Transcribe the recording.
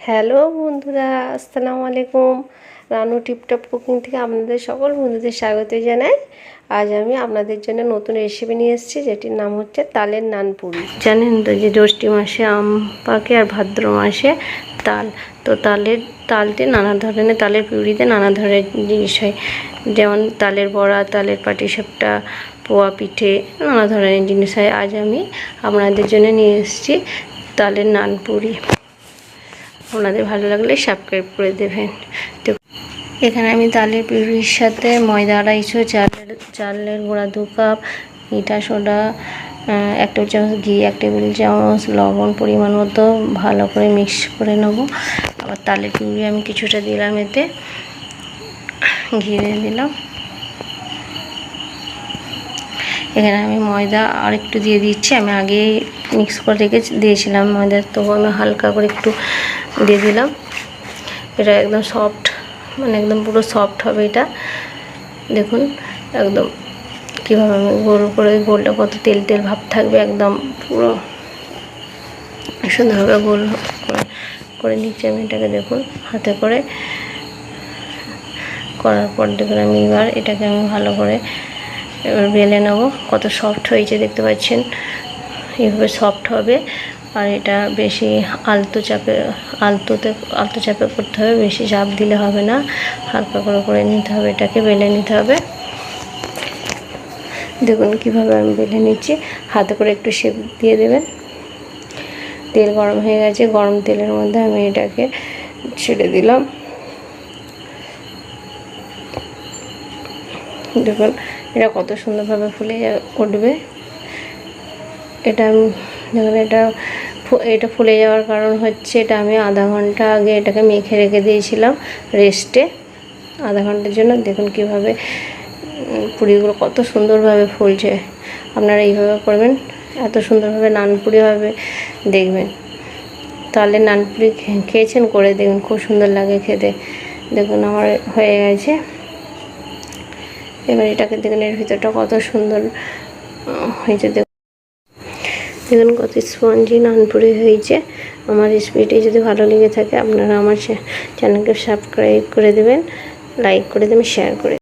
Hello বন্ধুরা, আসসালামু আলাইকুম। রানু টিপটপ কুকিং থেকে আপনাদের সকল বন্ধুদের স্বাগত জানাই। আজ আমি আপনাদের জন্য নতুন রেসিপি নিয়ে এসেছি, যেটির নাম হচ্ছে তালের নানপুরি। জানেন তো যে জ্যৈষ্ঠ মাসে আম পাকে আর ভাদ্র মাসে তাল। তো তালতে নানা ধরনের, তালের পিউরিতে নানা ধরনের জিনিস হয়, যেমন তালের বড়া, তালের পাটিসাপটা, পোয়া পিঠে, নানা ধরনের জিনিস হয়। আজ আমি আপনাদের জন্য নিয়ে এসেছি তালের নানপুরি। আপনাদের ভালো লাগলে সাবস্ক্রাইব করে দেবেন। তো এখানে আমি তালের পিউরির সাথে ময়দা 250, চালের গুঁড়া 2 কাপ, ইটা সোডা 1 টেবিল চামচ, ঘি 1 টেবিল চামচ, লবণ পরিমাণ মতো ভালো করে মিক্স করে নেব। আবার তালের পিউরি আমি কিছুটা দিলাম, এতে ঘি দিয়ে দিলাম। এখানে আমি ময়দা আর একটু দিয়ে দিচ্ছি, আমি আগে মিক্স করে রেখে দিয়েছিলাম ময়দা, তো আমি হালকা করে একটু দিয়ে দিলাম। এটা একদম সফট, মানে একদম পুরো সফট হবে এটা। দেখুন একদম কীভাবে আমি গোল করে, গোলটা কত তেল তেল ভাব থাকবে, একদম পুরো সুন্দরভাবে গোল করে নিচ্ছি আমি এটাকে। দেখুন হাতে করে করার পর দেখুন আমি এবার এটাকে আমি ভালো করে এবার বেলে নেব। কত সফট হয়েছে দেখতে পাচ্ছেন, এইভাবে সফট হবে। আর এটা বেশি আলতো চাপে করতে হবে, বেশি চাপ দিলে হবে না, হালকা করে নিতে হবে, এটাকে বেলে নিতে হবে। দেখুন কিভাবে আমি বেলে নিচ্ছি, হাতে করে একটু শেপ দিয়ে দেবেন। তেল গরম হয়ে গেছে, গরম তেলের মধ্যে আমি এটাকে ছেড়ে দিলাম। দেখুন এটা কত সুন্দরভাবে ফুলে উঠবে। এটা দেখুন এটা ফুলে যাওয়ার কারণ হচ্ছে, এটা আমি আধা ঘন্টা আগে এটাকে মেখে রেখে দিয়েছিলাম রেস্টে, আধা ঘন্টার জন্য। দেখুন কিভাবে পুরিগুলো কত সুন্দরভাবে ফুলছে। আপনারা এইভাবে করবেন, এত সুন্দরভাবে নানপুরি হবে দেখবেন। তাহলে নানপুরি খেয়েছেন, করে দেখুন, খুব সুন্দর লাগে খেতে। দেখুন আমার হয়ে গেছে। এবার এটাকে দেখুন, এর ভিতরটা কত সুন্দর হয়েছে। দেখুন কত স্পঞ্জি নানপুরি হয়েছে। আমার রেসিপিটি যদি ভালো লেগে থাকে, আপনারা আমার চ্যানেলকে সাবস্ক্রাইব করে দেবেন, লাইক করে দেবেন, শেয়ার করে